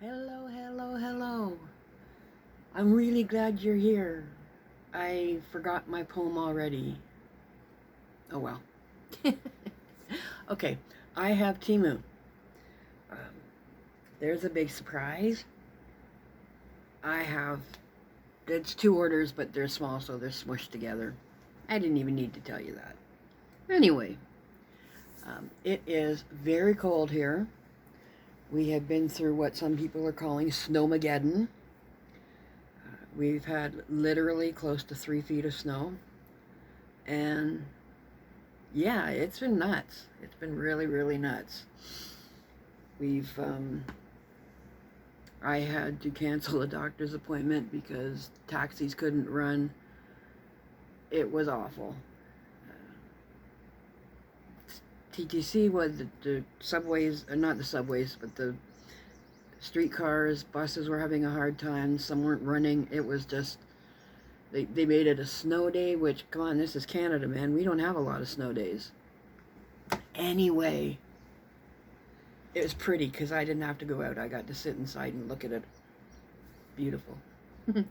Hello, hello, hello. I'm really glad you're here. I forgot my poem already. Oh well. Okay, I have Temu. Um, there's a big surprise. I have, it's two orders, but they're small, so they're smushed together. I didn't even need to tell you that. Anyway, it is very cold here. We have been through what some people are calling snowmageddon. We've had literally close to 3 feet of snow. And yeah, it's been nuts. It's been really, really nuts. We've, I had to cancel a doctor's appointment because taxis couldn't run. It was awful. TTC was the subways, not the subways, but the streetcars, buses were having a hard time. Some weren't running. It was just, they made it a snow day, which, come on, this is Canada, man. We don't have a lot of snow days. Anyway, it was pretty because I didn't have to go out. I got to sit inside and look at it. Beautiful.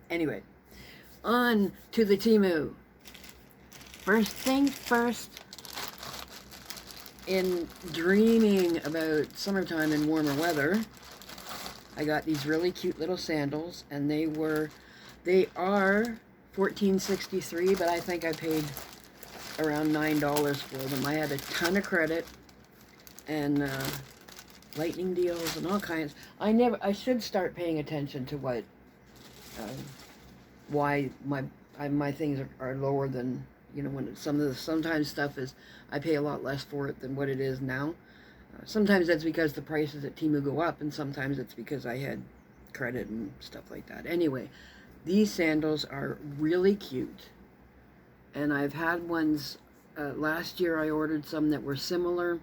Anyway, on to the Temu. First things first, in dreaming about summertime and warmer weather, I got these really cute little sandals, and they are $14.63, but I think I paid around $9 for them. I had a ton of credit and lightning deals and all kinds. I should start paying attention to what, why my things are lower than, when sometimes stuff is, I pay a lot less for it than what it is now. Sometimes that's because the prices at Temu go up, and sometimes it's because I had credit and stuff like that. Anyway, these sandals are really cute, and I've had ones, last year I ordered some that were similar,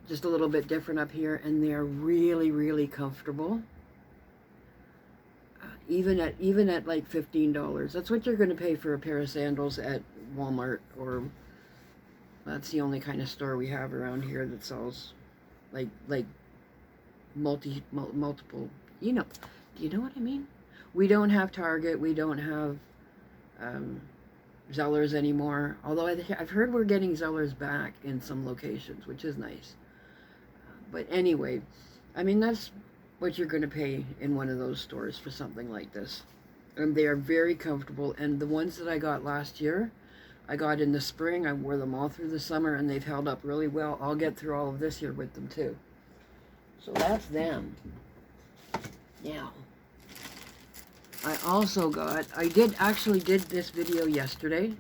just a little bit different up here, and they're really, really comfortable. Even at like $15. That's what you're going to pay for a pair of sandals at Walmart, or that's the only kind of store we have around here that sells like multiple, do you know what I mean? We don't have Target, we don't have Zellers anymore, although I've heard we're getting Zellers back in some locations, which is nice. But anyway, I mean, that's what you're going to pay in one of those stores for something like this. And they are very comfortable. And the ones that I got last year, I got in the spring. I wore them all through the summer, and they've held up really well. I'll get through all of this year with them too. So that's them. Now, I also got, I actually did this video yesterday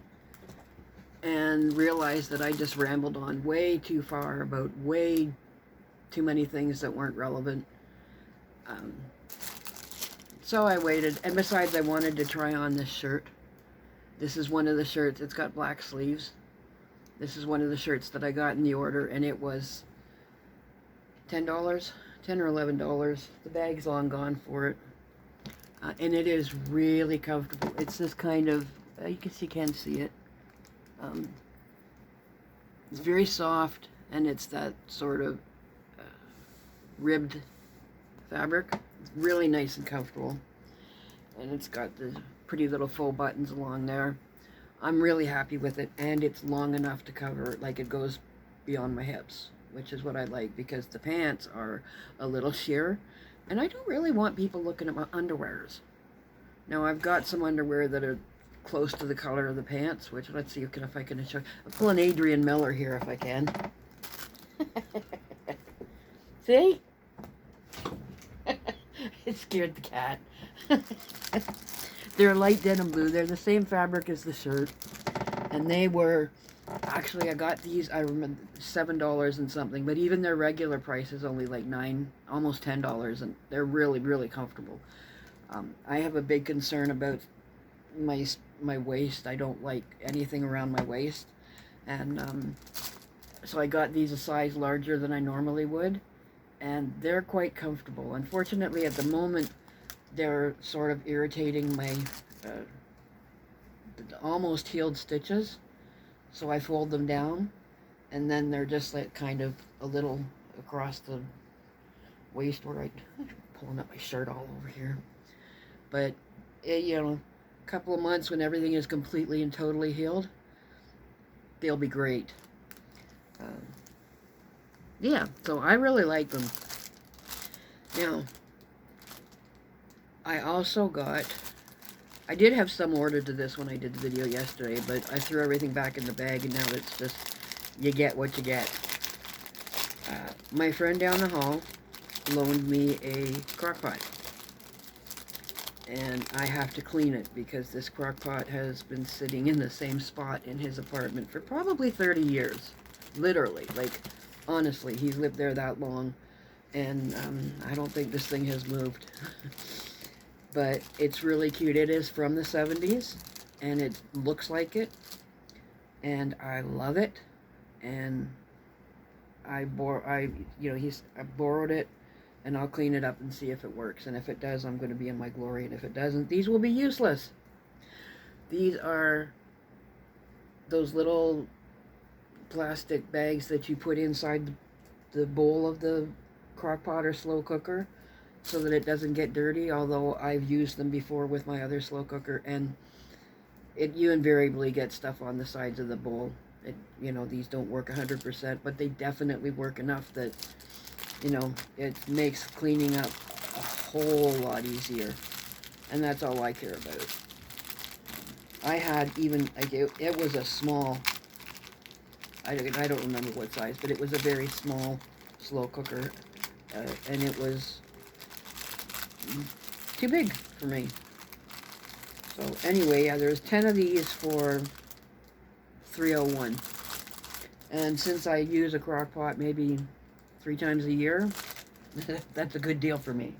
and realized that I just rambled on way too far about way too many things that weren't relevant. So I waited, and besides, I wanted to try on this shirt. This is one of the shirts. It's got black sleeves. This is one of the shirts that I got in the order, and it was $10, $10 or $11. The bag's long gone for it, and it is really comfortable. It's this kind of, you can see it. It's very soft, and it's that sort of ribbed fabric. It's really nice and comfortable, and it's got the pretty little full buttons along there. I'm really happy with it, and it's long enough to cover, like, it goes beyond my hips, which is what I like, because the pants are a little sheer, and I don't really want people looking at my underwears. Now, I've got some underwear that are close to the color of the pants, which, let's see if I can show. I'll pull an Adrian Miller here if I can. See? It scared the cat. They're light denim blue. They're the same fabric as the shirt. And they were, actually, I got these, I remember, $7 and something. But even their regular price is only like $9, almost $10. And they're really, really comfortable. I have a big concern about my waist. I don't like anything around my waist. And so I got these a size larger than I normally would. And they're quite comfortable. Unfortunately, at the moment, they're sort of irritating my almost healed stitches. So I fold them down, and then they're just like kind of a little across the waist where I pulling up my shirt all over here. But, you know, a couple of months when everything is completely and totally healed, they'll be great. Yeah, so I really like them. Now, I also got, I did have some ordered to this when I did the video yesterday, but I threw everything back in the bag, and now it's just, you get what you get. My friend down the hall loaned me a crock pot, and I have to clean it because this crock pot has been sitting in the same spot in his apartment for probably 30 years. Literally, like, honestly, he's lived there that long, and I don't think this thing has moved. But it's really cute. It is from the 70s, and it looks like it, and I love it. And I borrowed it, and I'll clean it up and see if it works. And if it does, I'm going to be in my glory. And if it doesn't, these will be useless. These are those little plastic bags that you put inside the bowl of the crock pot or slow cooker, so that it doesn't get dirty, although I've used them before with my other slow cooker, and you invariably get stuff on the sides of the bowl. You know, these don't work 100%, but they definitely work enough that, you know, it makes cleaning up a whole lot easier, and that's all I care about. I had even, like, it was a small, I don't remember what size, but it was a very small slow cooker, and it was too big for me. So anyway, there's 10 of these for $3.01. And since I use a crock pot maybe 3 times a year, that's a good deal for me.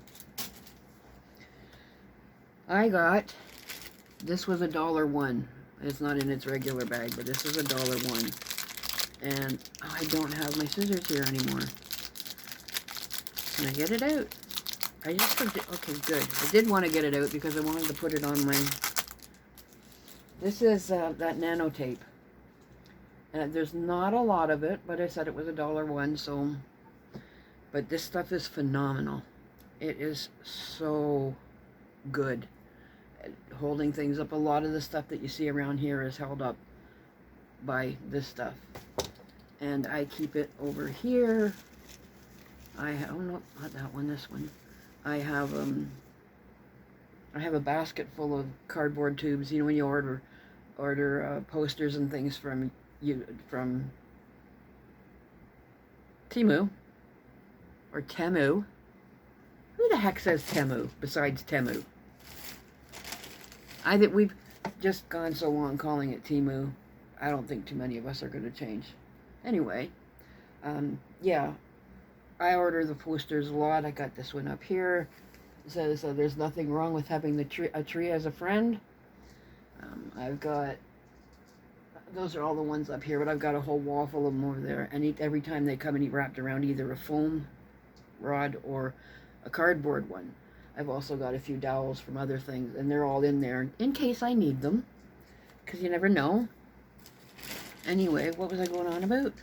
I got, this was $1.01. It's not in its regular bag, but this is $1.01. And I don't have my scissors here anymore. Can I get it out? I just forget. Okay, good. I did want to get it out because I wanted to put it on my... This is that nano tape. And there's not a lot of it, but I said it was $1.01, so... But this stuff is phenomenal. It is so good at holding things up. A lot of the stuff that you see around here is held up by this stuff. And I keep it over here. I have, oh no, not that one, this one. I have a basket full of cardboard tubes. You know, when you order posters and things from Temu or Temu. Who the heck says Temu besides Temu? I think we've just gone so long calling it Temu. I don't think too many of us are going to change. Anyway, yeah. I order the posters a lot. I got this one up here. It says there's nothing wrong with having a tree as a friend. I've got, those are all the ones up here, but I've got a whole wall full of them over there. And every time they come and eat wrapped around either a foam rod or a cardboard one. I've also got a few dowels from other things, and they're all in there in case I need them, because you never know. Anyway, what was I going on about?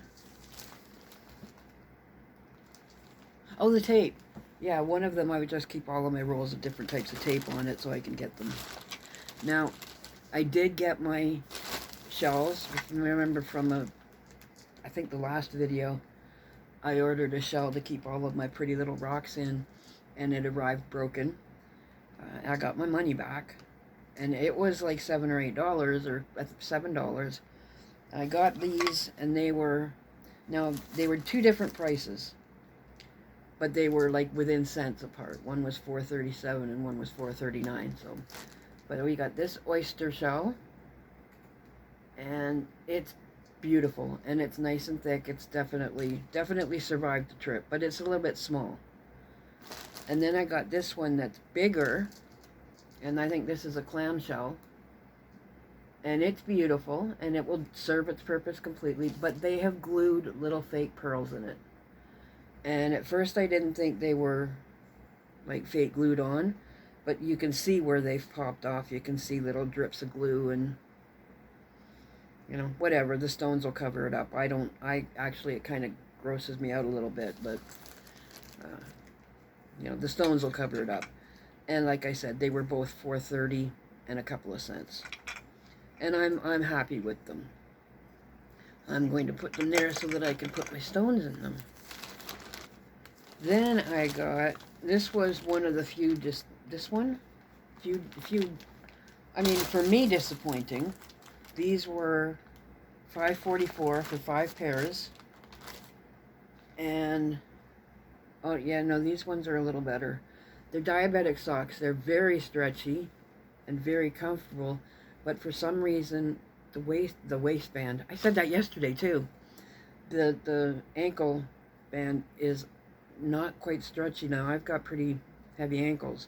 Oh, the tape. Yeah, one of them I would just keep all of my rolls of different types of tape on it so I can get them. Now, I did get my shells. If you remember from I think the last video, I ordered a shell to keep all of my pretty little rocks in, and it arrived broken. I got my money back, and it was like $7 or $8, or $7. I got these, and they were 2 different prices. But they were like within cents apart. One was $4.37 and one was $4.39. So, but we got this oyster shell, and it's beautiful, and it's nice and thick. It's definitely survived the trip, but it's a little bit small. And then I got this one that's bigger, and I think this is a clamshell, and it's beautiful, and it will serve its purpose completely. But they have glued little fake pearls in it. And at first I didn't think they were like fake glued on, but you can see where they've popped off. You can see little drips of glue, and you know, whatever, the stones will cover it up. Actually, it kind of grosses me out a little bit, but You know, the stones will cover it up. And like I said, they were both $4.30 and a couple of cents. And I'm happy with them. I'm going to put them there so that I can put my stones in them. Then I got, this was one of the few, I mean, for me, disappointing. These were $5.44 for 5 pairs. And, oh yeah, no, these ones are a little better. They're diabetic socks. They're very stretchy and very comfortable, but for some reason, the waistband, I said that yesterday too, the ankle band is not quite stretchy now. I've got pretty heavy ankles,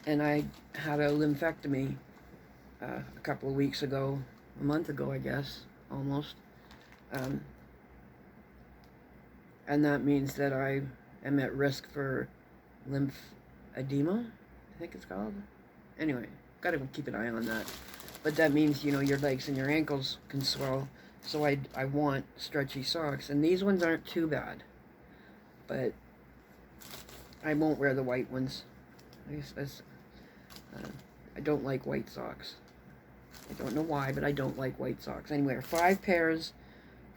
and I had a lympectomy a couple of weeks ago, a month ago, I guess, almost. And that means that I am at risk for lymphedema, I think it's called. Anyway, gotta keep an eye on that. But that means, you know, your legs and your ankles can swell. So I want stretchy socks. And these ones aren't too bad. But I won't wear the white ones. I don't like white socks. I don't know why, but I don't like white socks. Anyway, 5 pairs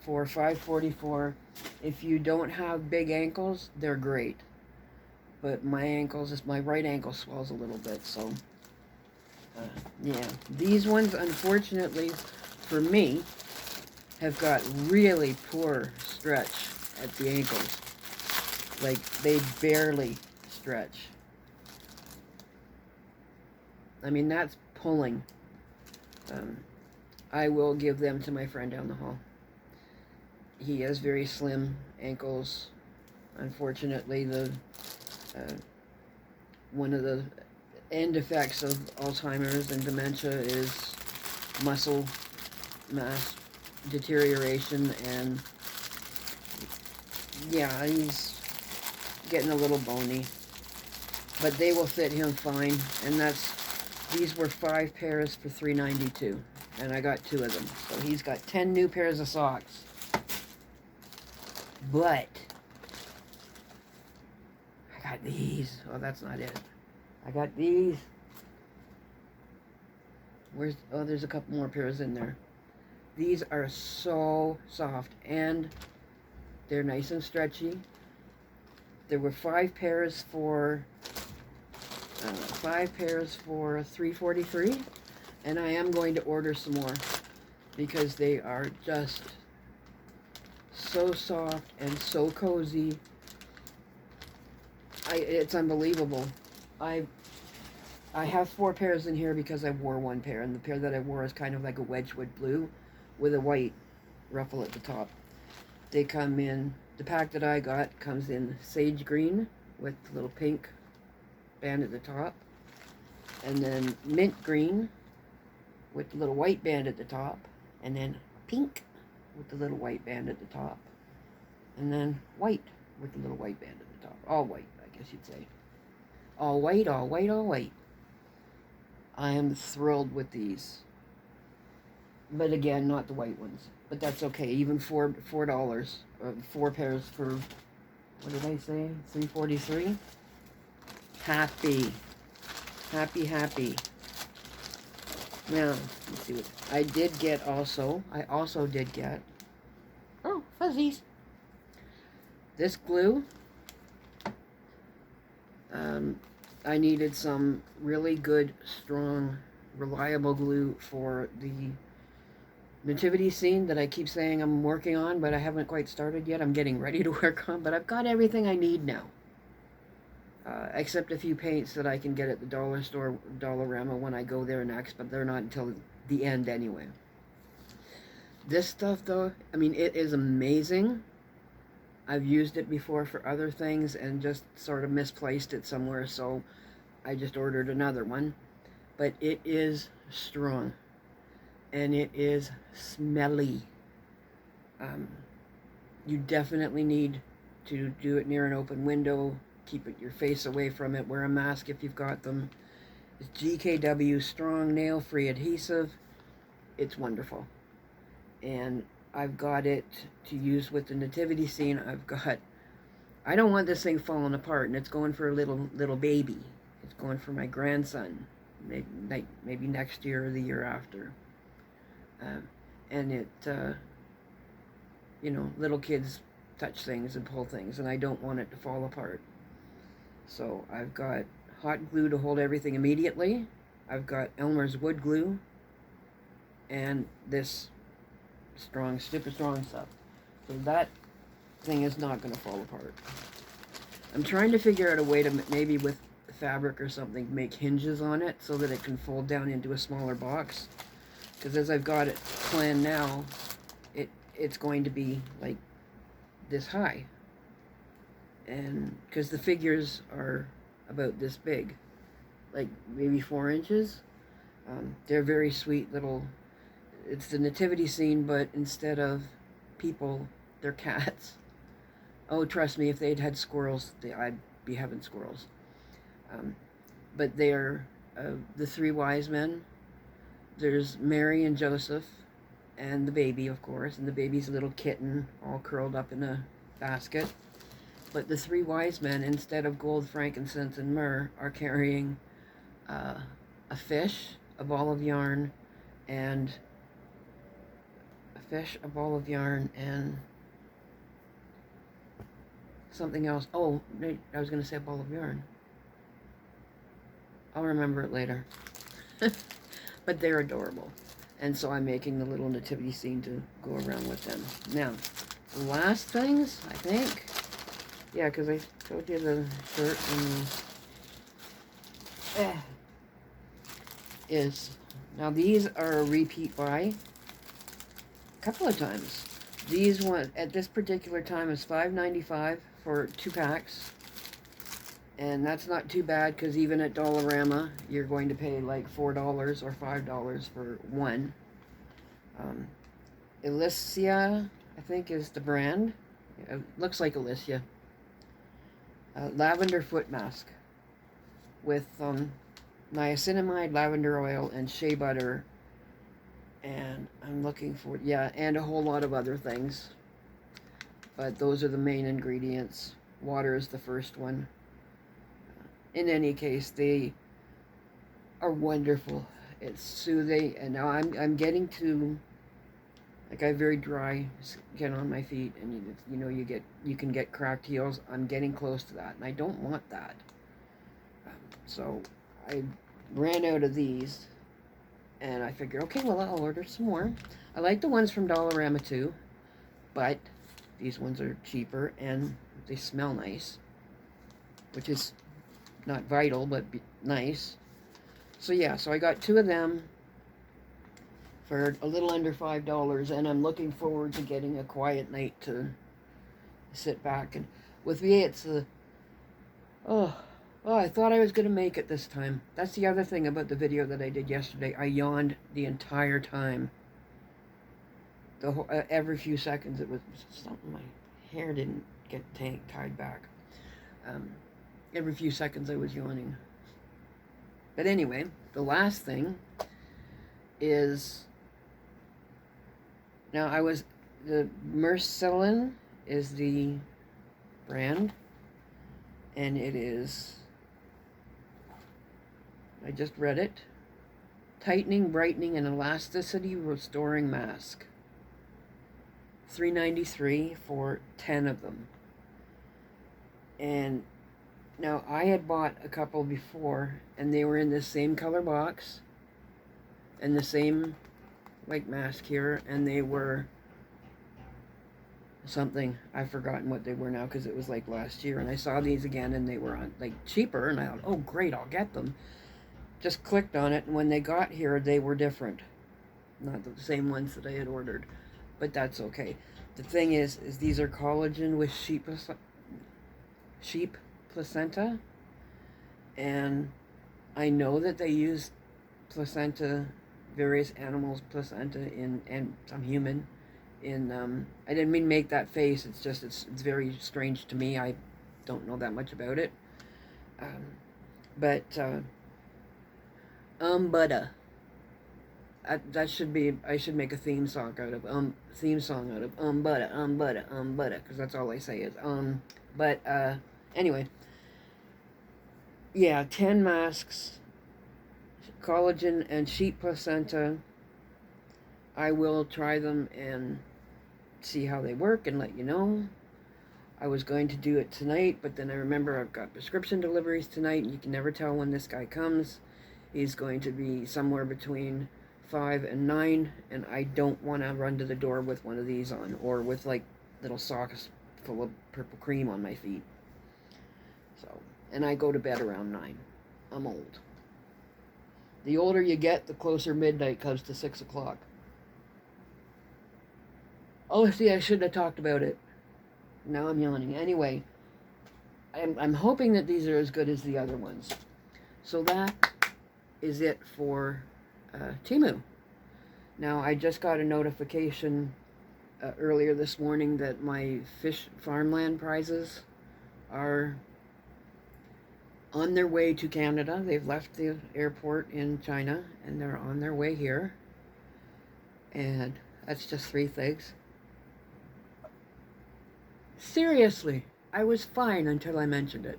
for $5.44. If you don't have big ankles, they're great. But my right ankle swells a little bit, so yeah. These ones, unfortunately, for me, have got really poor stretch at the ankles. Like, they barely stretch. I mean, that's pulling. I will give them to my friend down the hall. He has very slim ankles. Unfortunately, one of the end effects of Alzheimer's and dementia is muscle mass deterioration, and yeah, he's getting a little bony, but they will fit him fine. And these were 5 pairs for $3.92, and I got 2 of them, so he's got 10 new pairs of socks. But I got these. Oh, that's not it. I got these. There's a couple more pairs in there. These are so soft, and they're nice and stretchy. There were 5 pairs for $3.43, and I am going to order some more because they are just so soft and so cozy. It's unbelievable. I have 4 pairs in here because I wore 1 pair, and the pair that I wore is kind of like a Wedgwood blue with a white ruffle at the top. They come in, the pack that I got comes in sage green with a little pink band at the top, and then mint green with the little white band at the top, and then pink with the little white band at the top, and then white with the little white band at the top. All white, I guess you'd say. All white, all white, all white. I am thrilled with these. But again, not the white ones. But that's okay. Even $4, 4 pairs for, what did I say? $3.43. Happy. Happy. Now, let's see what I did get also. I also did get, oh, fuzzies. This glue. I needed some really good, strong, reliable glue for the nativity scene that I keep saying I'm working on, but I haven't quite started yet. I'm getting ready to work on, but I've got everything I need now. Except a few paints that I can get at the dollar store, Dollarama, when I go there next, but they're not until the end anyway. This stuff, though, I mean, it is amazing. I've used it before for other things and just sort of misplaced it somewhere, so I just ordered another one. But it is strong, and it is smelly. You definitely need to do it near an open window. Keep your face away from it. Wear a mask if you've got them. It's GKW Strong Nail-Free Adhesive. It's wonderful. And I've got it to use with the nativity scene. I've got I don't want this thing falling apart, and it's going for a little baby. It's going for my grandson, maybe next year or the year after. Uh, and little kids touch things and pull things, and I don't want it to fall apart. So I've got hot glue to hold everything immediately. I've got Elmer's wood glue, and this super strong stuff. So that thing is not going to fall apart. I'm trying to figure out a way to maybe with fabric or something make hinges on it so that it can fold down into a smaller box. Because as I've got it planned now, it's going to be like this high. And because the figures are about this big, like maybe 4 inches. They're very sweet little, it's the nativity scene, but instead of people, they're cats. Oh, trust me, if they'd had squirrels, I'd be having squirrels. But they're the 3 wise men. There's Mary and Joseph, and the baby, of course, and the baby's a little kitten, all curled up in a basket. But the 3 wise men, instead of gold, frankincense, and myrrh, are carrying a fish, a ball of yarn, and something else. Oh, I was going to say a ball of yarn. I'll remember it later. But they're adorable. And so I'm making the little nativity scene to go around with them. Now, the last things, I think, yeah, because I showed you the shirt and is, now these are a repeat buy a couple of times. These one at this particular time is $5.95 for 2 packs. And that's not too bad, because even at Dollarama, you're going to pay like $4 or $5 for one. Alicia, I think, is the brand. It looks like Alicia. Lavender foot mask with niacinamide, lavender oil, and shea butter. And I'm looking for, yeah, and a whole lot of other things. But those are the main ingredients. Water is the first one. In any case, they are wonderful. It's soothing, and now I'm getting to, like, I have very dry skin on my feet, and you can get cracked heels. I'm getting close to that, and I don't want that. So I ran out of these, and I figured, okay, well, I'll order some more. I like the ones from Dollarama too, but these ones are cheaper and they smell nice, which is not vital, but nice. So yeah, so I got 2 of them for a little under $5, and I'm looking forward to getting a quiet night to sit back. And with me, it's I thought I was going to make it this time. That's the other thing about the video that I did yesterday. I yawned the entire time. The whole, every few seconds, it was something, my hair didn't get tied back. Every few seconds I was yawning. But anyway, the last thing is, now the Mercellin is the brand, and it is, I just read it, tightening, brightening, and elasticity restoring mask. $3.93 for 10 of them. And now, I had bought a couple before, and they were in the same color box, and the same, like, mask here, and they were something, I've forgotten what they were now, because it was, like, last year, and I saw these again, and they were on, like, cheaper, and I thought, oh, great, I'll get them. Just clicked on it, and when they got here, they were different. Not the same ones that I had ordered, but that's okay. The thing is these are collagen with sheep placenta, and I know that they use placenta, various animals' placenta and some human in, I didn't mean to make that face, it's just, it's very strange to me. I don't know that much about it. But That should be, I should make a theme song out of butter, because that's all I say is but anyway, yeah, 10 masks, collagen and sheep placenta. I will try them and see how they work and let you know. I was going to do it tonight, but then I remember I've got prescription deliveries tonight, and you can never tell when this guy comes. He's going to be somewhere between 5 and 9, and I don't want to run to the door with one of these on, or with like little socks full of purple cream on my feet. So, and I go to bed around 9. I'm old. The older you get, the closer midnight comes to 6 o'clock. Oh, see, I shouldn't have talked about it. Now I'm yawning. Anyway, I'm hoping that these are as good as the other ones. So that is it for Temu. Now, I just got a notification earlier this morning that my fish farmland prizes are on their way to Canada. They've left the airport in China, and they're on their way here. And that's just 3 things. Seriously, I was fine until I mentioned it.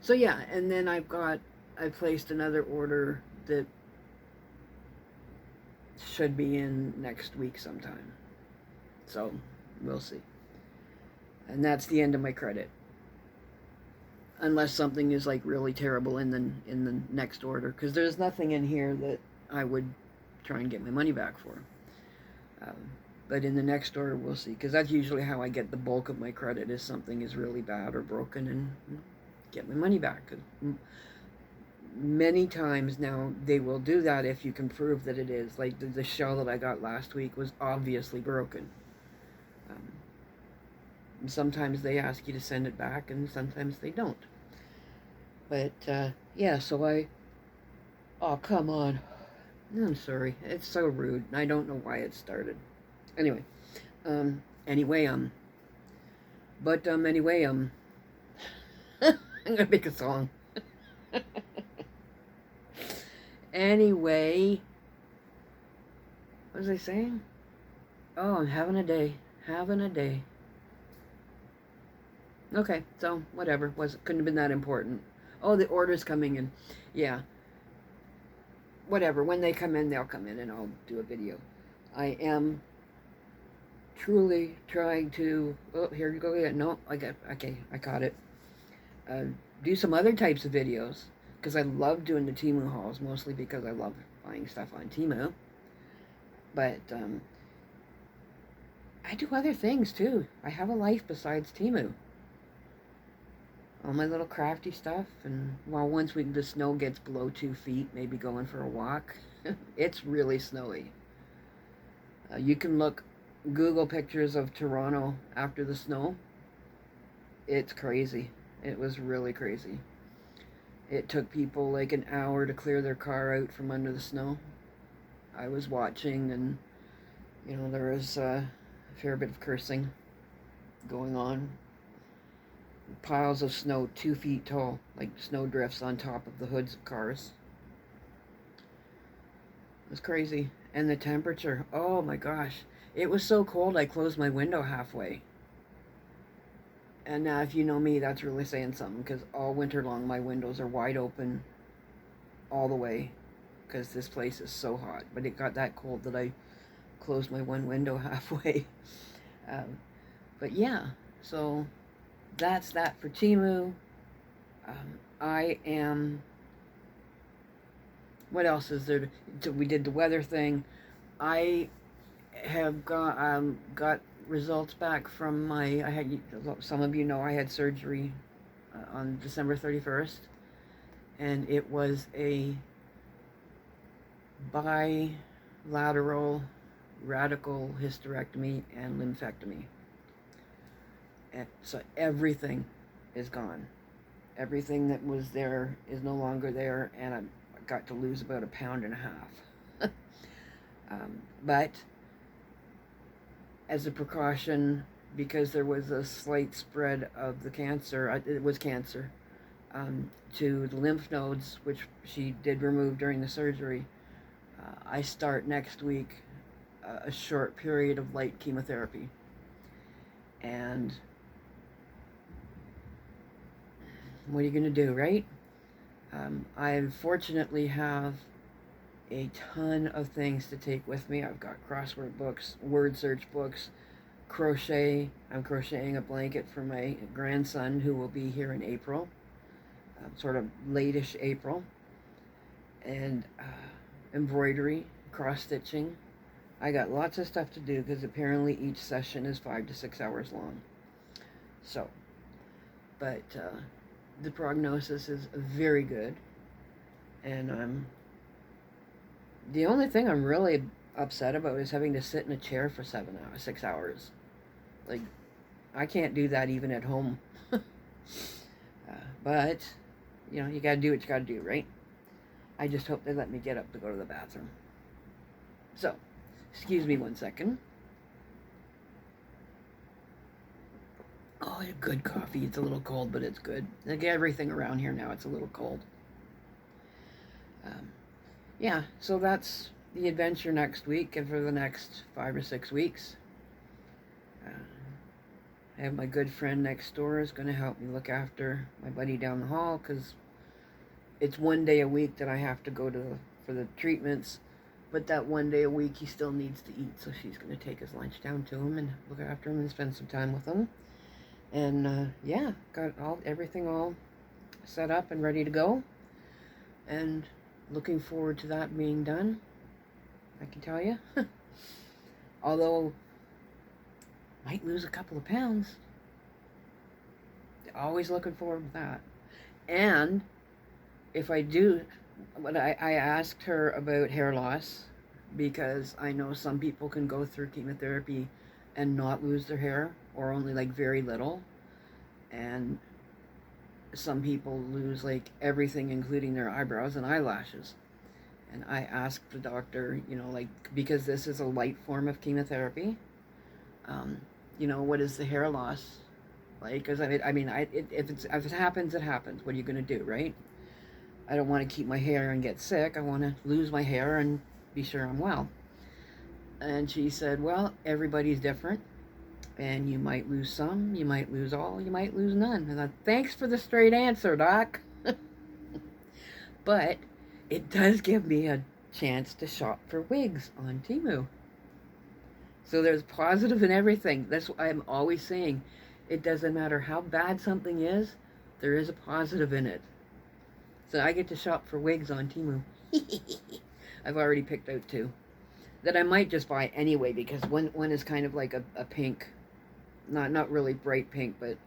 So yeah, and then I placed another order that should be in next week sometime. So, we'll see. And that's the end of my credit. Unless something is like really terrible in the next order, because there's nothing in here that I would try and get my money back for. But in the next order, we'll see. Because that's usually how I get the bulk of my credit, is something is really bad or broken and get my money back. Many times now, they will do that if you can prove that it is. Like the shell that I got last week was obviously broken. And sometimes they ask you to send it back, and sometimes they don't. But, yeah, so oh, come on. I'm sorry. It's so rude. I don't know why it started. Anyway, anyway, I'm gonna make a song. Anyway, what was I saying? Oh, I'm having a day. Okay, so, whatever. Couldn't have been that important. Oh, the order's coming in. Yeah. Whatever. When they come in, they'll come in, and I'll do a video. I am truly trying to, oh, here you go again. No, okay, I caught it. Do some other types of videos, because I love doing the Temu hauls, mostly because I love buying stuff on Temu. But, I do other things, too. I have a life besides Temu. All my little crafty stuff, and, well, once the snow gets below 2 feet, maybe going for a walk. It's really snowy. You can Google pictures of Toronto after the snow. It's crazy. It was really crazy. It took people like an hour to clear their car out from under the snow. I was watching, and, you know, there was a fair bit of cursing going on. Piles of snow 2 feet tall, like snow drifts on top of the hoods of cars. It was crazy. And the temperature, oh my gosh. It was so cold I closed my window halfway. And now, if you know me, that's really saying something, because all winter long my windows are wide open all the way, because this place is so hot. But it got that cold that I closed my one window halfway. But yeah, so that's that for Temu. What else is there? We did the weather thing. I have got results back from some of you know I had surgery on December 31st, and it was a bilateral radical hysterectomy and lymphectomy. And so everything is gone. Everything that was there is no longer there, and I got to lose about 1.5 pounds. But as a precaution, because there was a slight spread of the cancer, it was cancer, to the lymph nodes, which she did remove during the surgery, I start next week a short period of light chemotherapy. And what are you going to do, right? I unfortunately have a ton of things to take with me. I've got crossword books, word search books, crochet. I'm crocheting a blanket for my grandson who will be here in April, sort of late-ish April, and embroidery, cross-stitching. I got lots of stuff to do because apparently each session is 5 to 6 hours long. So, but the prognosis is very good, and the only thing I'm really upset about is having to sit in a chair for 6 hours. Like, I can't do that even at home. But, you know, you gotta do what you gotta do, right? I just hope they let me get up to go to the bathroom. So, excuse me 1 second. Oh, good coffee. It's a little cold, but it's good. Like everything around here now, it's a little cold. Yeah, so that's the adventure next week and for the next 5 or 6 weeks. I have my good friend next door is going to help me look after my buddy down the hall because it's 1 day a week that I have to go to for the treatments, but that 1 day a week he still needs to eat, so she's going to take his lunch down to him and look after him and spend some time with him. And yeah, got everything all set up and ready to go, and looking forward to that being done, I can tell you. Although might lose a couple of pounds. Always looking forward to that. And if I do, I asked her about hair loss because I know some people can go through chemotherapy and not lose their hair, or only like very little. And some people lose like everything, including their eyebrows and eyelashes. And I asked the doctor, you know, like, because this is a light form of chemotherapy, you know, what is the hair loss like? Because if it happens, it happens. What are you going to do, right? I don't want to keep my hair and get sick. I want to lose my hair and be sure I'm well. And she said, well, everybody's different. And you might lose some, you might lose all, you might lose none. And I thought, thanks for the straight answer, Doc. But it does give me a chance to shop for wigs on Temu. So there's positive in everything. That's what I'm always saying. It doesn't matter how bad something is, there is a positive in it. So I get to shop for wigs on Temu. I've already picked out 2 that I might just buy anyway, because one is kind of like a pink, not really bright pink, but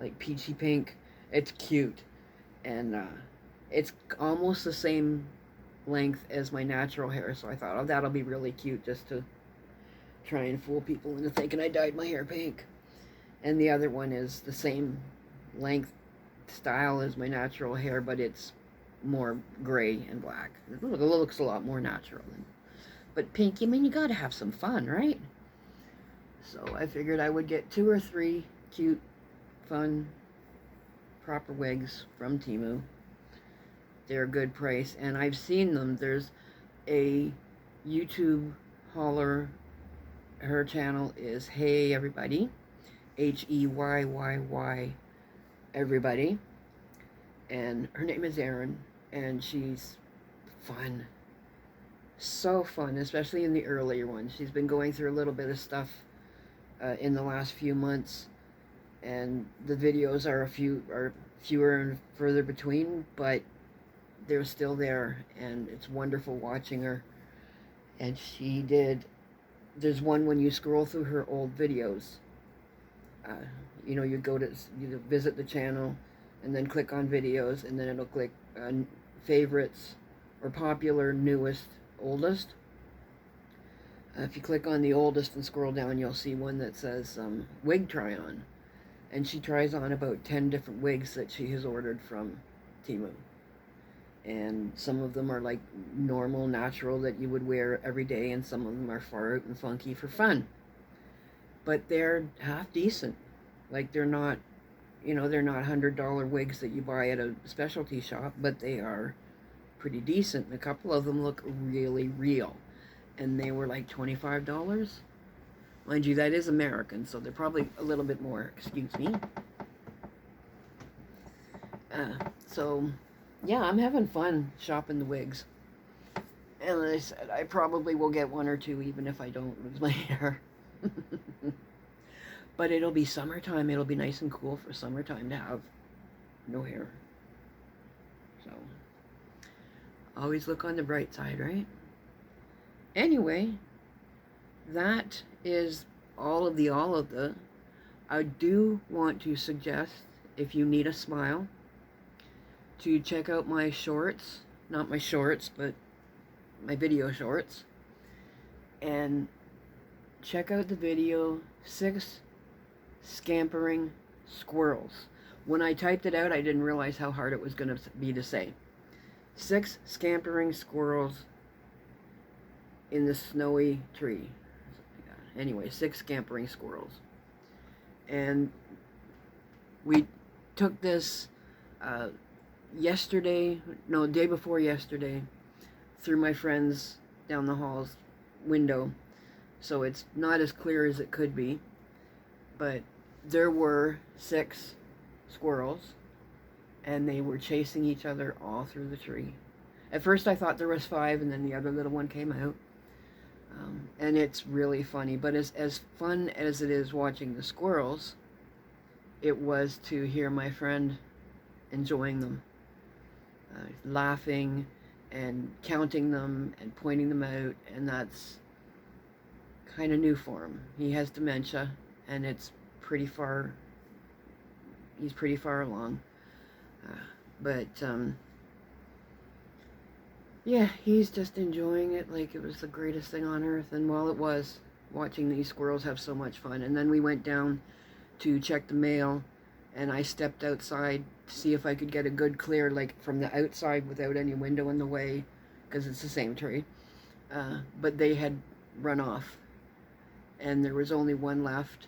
like peachy pink. It's cute, and it's almost the same length as my natural hair, so I thought, oh, that'll be really cute just to try and fool people into thinking I dyed my hair pink. And the other one is the same length style as my natural hair, but it's more gray and black. It looks a lot more natural. But pink, I mean, you gotta have some fun, right? So I figured I would get 2 or 3 cute, fun, proper wigs from Temu. They're a good price, and I've seen them. There's a YouTube hauler. Her channel is Hey Everybody, Heyy Everybody, and her name is Erin, and she's fun. So fun, especially in the earlier ones. She's been going through a little bit of stuff in the last few months, and the videos are fewer and further between, but they're still there, and it's wonderful watching her. And there's one when you scroll through her old videos, you know, you visit the channel and then click on videos, and then it'll click favorites or popular, newest, oldest. If you click on the oldest and scroll down, you'll see one that says wig try on, and she tries on about 10 different wigs that she has ordered from Temu. And some of them are like normal, natural that you would wear every day, and some of them are far out and funky for fun. But they're half decent. Like, they're not, you know, they're not $100 wigs that you buy at a specialty shop, but they are pretty decent. And a couple of them look really real. And they were like $25. Mind you, that is American, so they're probably a little bit more, excuse me. So, yeah, I'm having fun shopping the wigs. And I said, I probably will get one or two, even if I don't lose my hair. But it'll be summertime. It'll be nice and cool for summertime to have no hair. So, always look on the bright side, right? Anyway, that is all of the. I do want to suggest, if you need a smile, to check out my shorts. Not my shorts, but my video shorts. And check out the video, 6 Scampering Squirrels. When I typed it out, I didn't realize how hard it was going to be to say. 6 Scampering Squirrels in the snowy tree. Anyway, 6 Scampering Squirrels. And we took this day before yesterday, through my friend's down the hall's window. So it's not as clear as it could be. But there were 6 squirrels, and they were chasing each other all through the tree. At first I thought there was 5, and then the other little one came out. And it's really funny. But as fun as it is watching the squirrels, it was to hear my friend enjoying them. Laughing and counting them and pointing them out. And that's kind of new for him. He has dementia, and it's pretty far. He's pretty far along. Yeah, he's just enjoying it like it was the greatest thing on earth. And while it was, watching these squirrels have so much fun. And then we went down to check the mail, and I stepped outside to see if I could get a good clear, like from the outside without any window in the way, because it's the same tree. But they had run off, and there was only one left,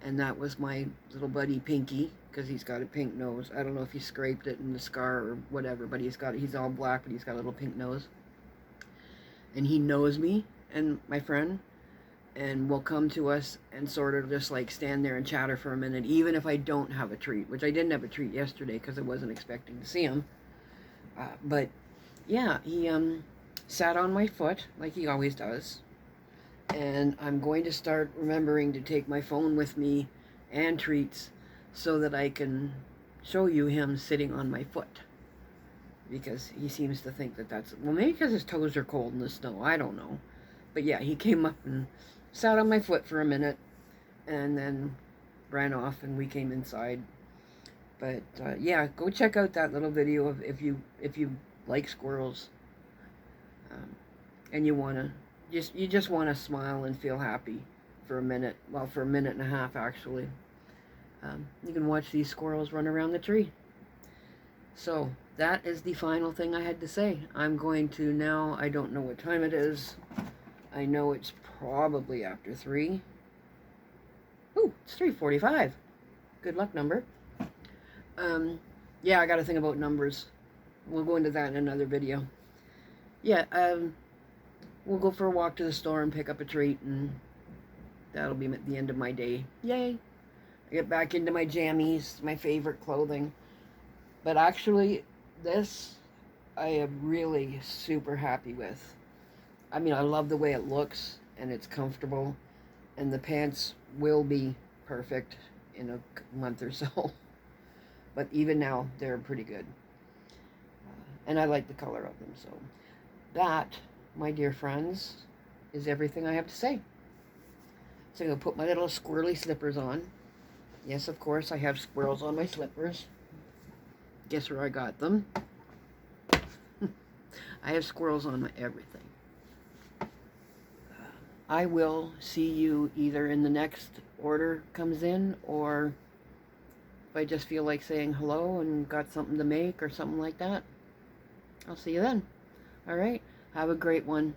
and that was my little buddy Pinky, because he's got a pink nose. I don't know if he scraped it in the scar or whatever, but he's all black, but he's got a little pink nose. And he knows me and my friend, and will come to us and sort of just like stand there and chatter for a minute, even if I don't have a treat, which I didn't have a treat yesterday because I wasn't expecting to see him. But yeah, he sat on my foot like he always does. And I'm going to start remembering to take my phone with me and treats, so that I can show you him sitting on my foot. Because he seems to think that that's... Well, maybe because his toes are cold in the snow. I don't know. But yeah, he came up and sat on my foot for a minute, and then ran off, and we came inside. But yeah, go check out that little video of if you like squirrels, and you just want to smile and feel happy for a minute. Well, for a minute and a half actually. You can watch these squirrels run around the tree. So that is the final thing I had to say. I'm going to now, I don't know what time it is. I know it's probably after 3. Ooh, it's 3:45. Good luck number. Yeah, I got to think about numbers. We'll go into that in another video. Yeah, we'll go for a walk to the store and pick up a treat, and that'll be the end of my day. Yay! I get back into my jammies, my favorite clothing. But actually, this I am really super happy with. I mean, I love the way it looks, and it's comfortable, and the pants will be perfect in a month or so. But even now, they're pretty good. And I like the color of them. So that, my dear friends, is everything I have to say. So I'm going to put my little squirrely slippers on. Yes, of course, I have squirrels on my slippers. Guess where I got them? I have squirrels on my everything. I will see you either in the next order comes in, or if I just feel like saying hello and got something to make or something like that, I'll see you then. All right, have a great one.